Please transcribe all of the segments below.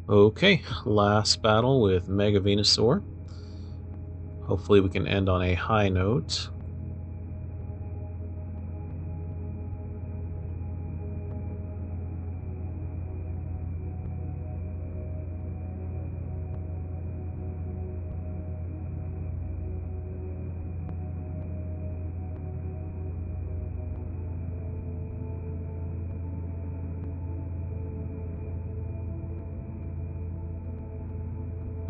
Okay, last battle with Mega Venusaur. Hopefully we can end on a high note.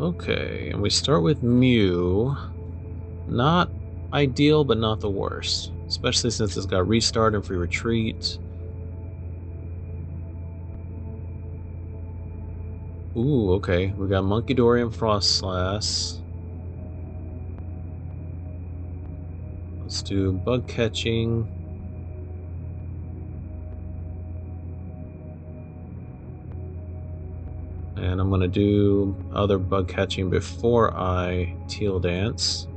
Okay, and we start with Mew. Not ideal, but not the worst. Especially since it's got restart and free retreat. Ooh, okay. We got Monkey Dory and Frostlass. Let's do Bug Catching. And I'm going to do other Bug Catching before I Teal Dance.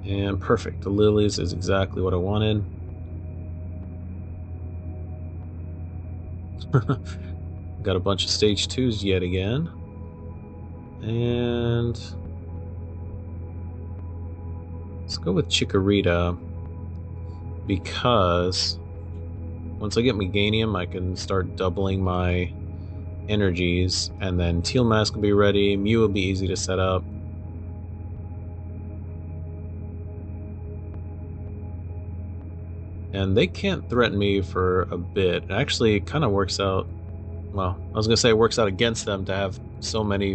And perfect. The lilies is exactly what I wanted. Got a bunch of stage 2s yet again. And let's go with Chikorita, because once I get Meganium, I can start doubling my energies, and then Teal Mask will be ready. Mew will be easy to set up. And they can't threaten me for a bit. It actually kind of works out. Well, I was going to say it works out against them to have so many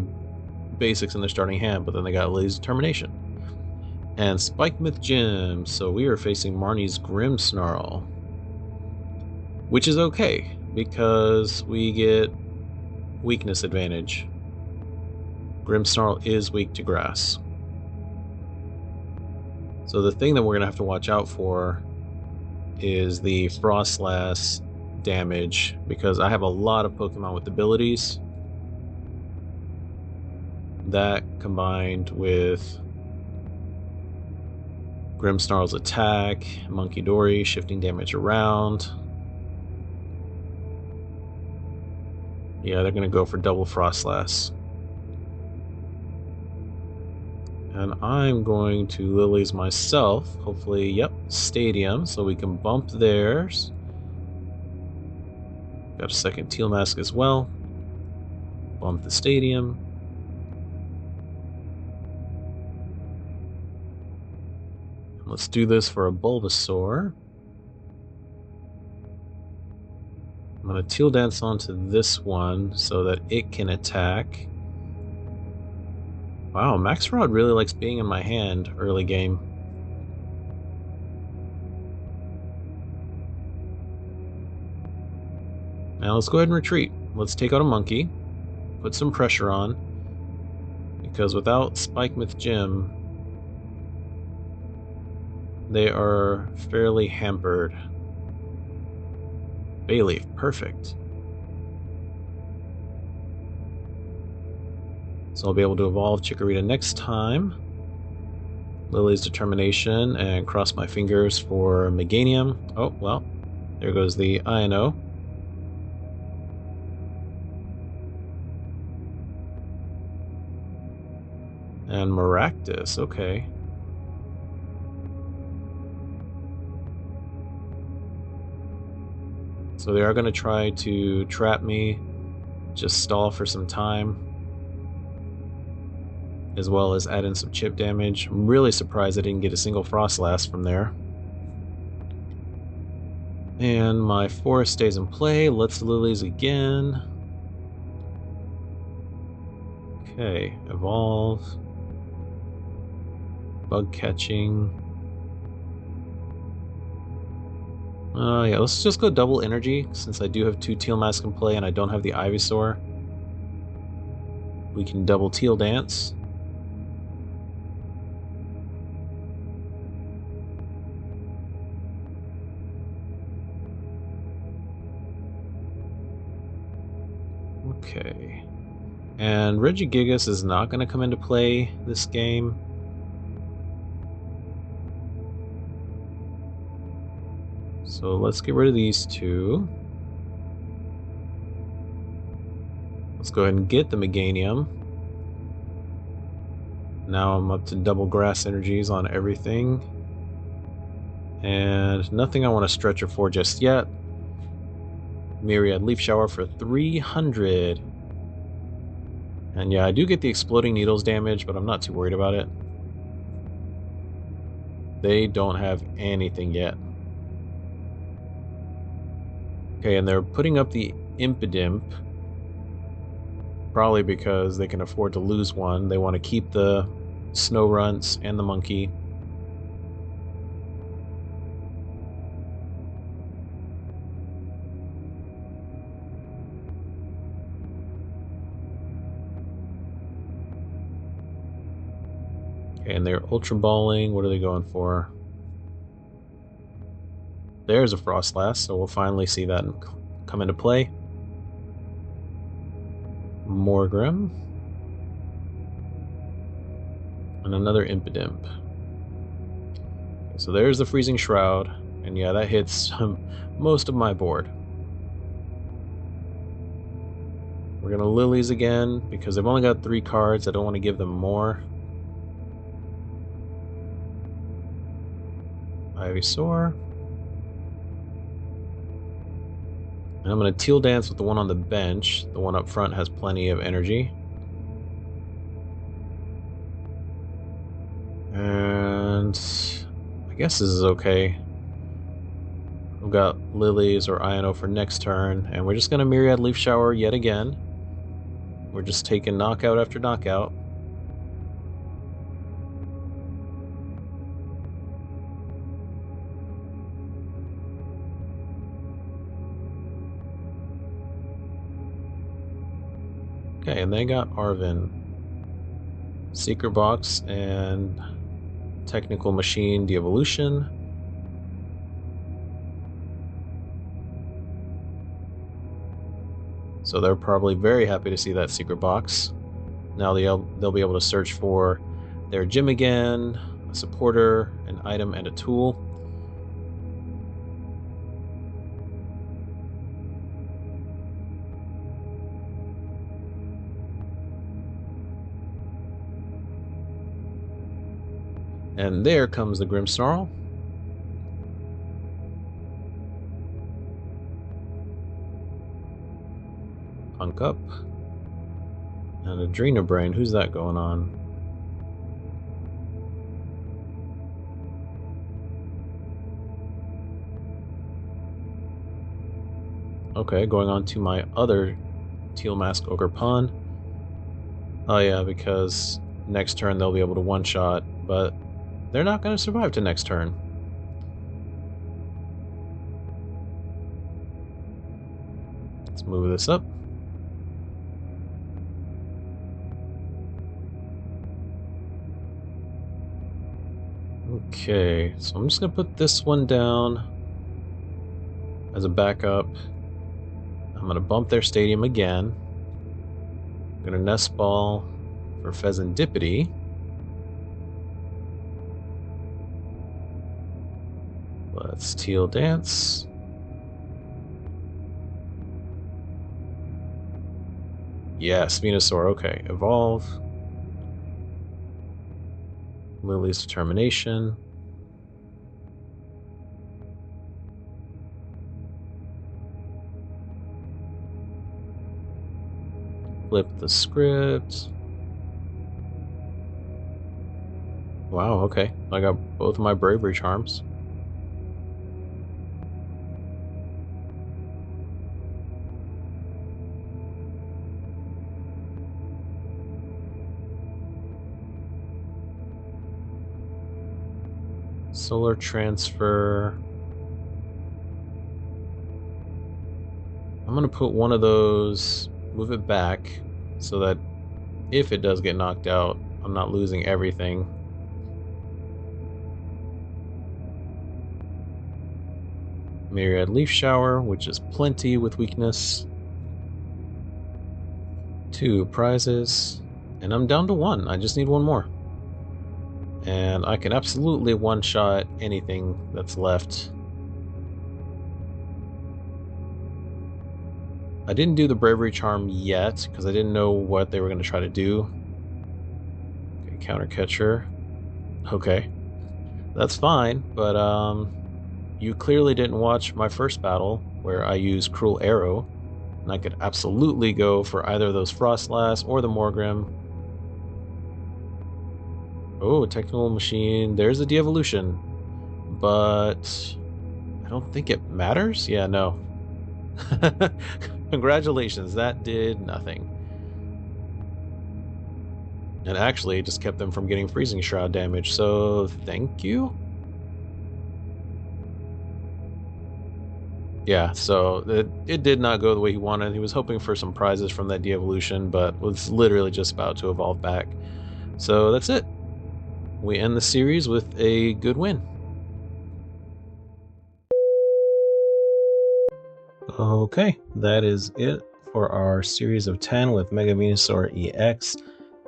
basics in their starting hand, but then they got Lily's Determination. And Spike Myth Gym, so we are facing Marnie's Grimmsnarl. Which is okay, because we get weakness advantage. Grimmsnarl is weak to grass. So the thing that we're going to have to watch out for is the Frostlass damage, because I have a lot of Pokemon with abilities. That combined with Grimmsnarl's attack, Monkey Dory shifting damage around. Yeah, they're going to go for double Frostlass. And I'm going to Lilies myself. Hopefully, yep, Stadium, so we can bump theirs. Got a second Teal Mask as well. Bump the Stadium. Let's do this for a Bulbasaur. I'm going to Teal Dance onto this one so that it can attack. Wow, Max Rod really likes being in my hand early game. Now let's go ahead and retreat. Let's take out a monkey, put some pressure on, because without Spike Myth Gym, they are fairly hampered. Bayleaf, perfect. So I'll be able to evolve Chikorita next time. Lily's Determination, and cross my fingers for Meganium. Oh, well, there goes the INO. And Maractus, okay. So they are going to try to trap me, just stall for some time, as well as add in some chip damage. I'm really surprised I didn't get a single Frostlass from there. And my Forest stays in play. Let's Lilies again. Okay, evolve. Bug catching. Yeah, let's just go double energy, since I do have 2 Teal Mask in play and I don't have the Ivysaur. We can double Teal Dance. Okay. And Regigigas is not going to come into play this game. So let's get rid of these two. Let's go ahead and get the Meganium. Now I'm up to double grass energies on everything. And nothing I want to stretch or for just yet. Myriad Leaf Shower for 300. And yeah, I do get the Exploding Needles damage, but I'm not too worried about it. They don't have anything yet. Okay, and they're putting up the Impidimp. Probably because they can afford to lose one. They want to keep the Snow Runts and the Monkey. Okay, and they're Ultra Balling. What are they going for? There's a Frostlass, so we'll finally see that come into play. Morgrim. And another Impidimp. Okay, so there's the Freezing Shroud. And yeah, that hits most of my board. We're going to Lilies again, because they've only got 3 cards. I don't want to give them more. Venusaur. And I'm going to Teal Dance with the one on the bench. The one up front has plenty of energy. And I guess this is okay. We've got Lilies or Iono for next turn. And we're just going to Myriad Leaf Shower yet again. We're just taking knockout after knockout. Okay, and they got Arven. Secret Box and Technical Machine De-Evolution. So they're probably very happy to see that Secret Box. Now they'll be able to search for their gym again, a supporter, an item, and a tool. And there comes the Grimmsnarl. Punk up. And Adrena Brain. Who's that going on? Okay, going on to my other Teal Mask Ogre Pawn. Oh yeah, because next turn they'll be able to one-shot, but they're not going to survive to next turn. Let's move this up. Okay, so I'm just going to put this one down as a backup. I'm going to bump their stadium again. I'm going to Nest Ball for Pheasantipity. Let's Teal Dance. Yes, Venusaur, okay. Evolve. Lily's Determination. Flip the script. Wow, okay. I got both of my Bravery Charms. Solar Transfer. I'm going to put one of those, move it back, so that if it does get knocked out, I'm not losing everything. Myriad Leaf Shower, which is plenty with weakness. 2 prizes. And I'm down to 1. I just need 1 more. And I can absolutely one-shot anything that's left. I didn't do the Bravery Charm yet because I didn't know what they were going to try to do. Okay, Counter Catcher. Okay, that's fine, but you clearly didn't watch my first battle where I used Cruel Arrow, and I could absolutely go for either of those Frostlass or the Morgrim. Oh, Technical Machine. There's the de-evolution, but I don't think it matters. Yeah, no. Congratulations, that did nothing. And actually, it just kept them from getting Freezing Shroud damage, so thank you? Yeah, so it did not go the way he wanted. He was hoping for some prizes from that de-evolution, but was literally just about to evolve back. So that's it. We end the series with a good win. Okay, that is it for our series of 10 with Mega Venusaur EX.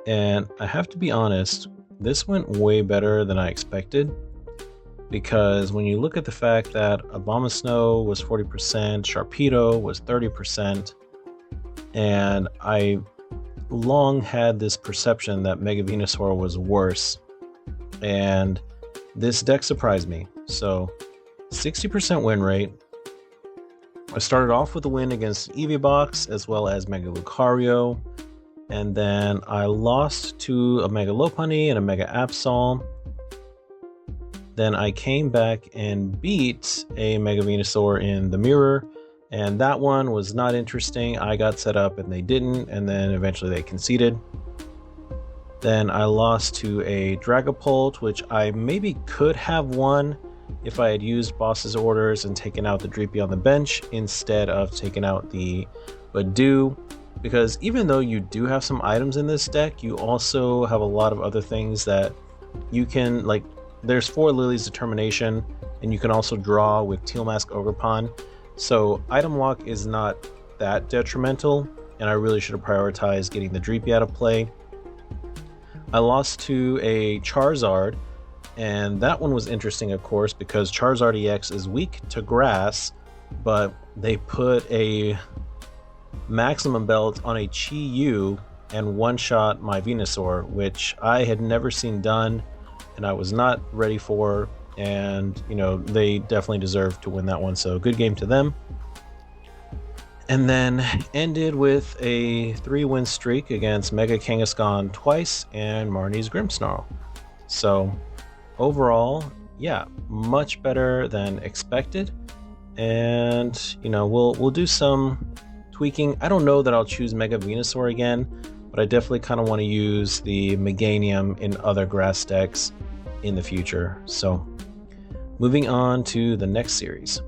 And I have to be honest, this went way better than I expected. Because when you look at the fact that Abomasnow was 40%, Sharpedo was 30%, and I long had this perception that Mega Venusaur was worse, and this deck surprised me. So 60% win rate. I started off with a win against Eeveebox as well as Mega Lucario, and then I lost to a Mega Lopunny and a Mega Absol. Then I came back and beat a Mega Venusaur in the mirror, and that one was not interesting. I got set up and they didn't, and then eventually they conceded. Then I lost to a Dragapult, which I maybe could have won if I had used Boss's Orders and taken out the Dreepy on the bench instead of taking out the Badoo. Because even though you do have some items in this deck, you also have a lot of other things that you can, like, there's 4 Lily's Determination, and you can also draw with Teal Mask Ogerpon. So item lock is not that detrimental, and I really should have prioritized getting the Dreepy out of play. I lost to a Charizard, and that one was interesting, of course, because Charizard EX is weak to grass, but they put a maximum belt on a Chi-Yu and one-shot my Venusaur, which I had never seen done, and I was not ready for, and you know, they definitely deserved to win that one, so good game to them. And then ended with a 3-win streak against Mega Kangaskhan twice and Marnie's Grimmsnarl. So overall, yeah, much better than expected, and you know, we'll do some tweaking. I don't know that I'll choose Mega Venusaur again, but I definitely kind of want to use the Meganium in other grass decks in the future. So moving on to the next series.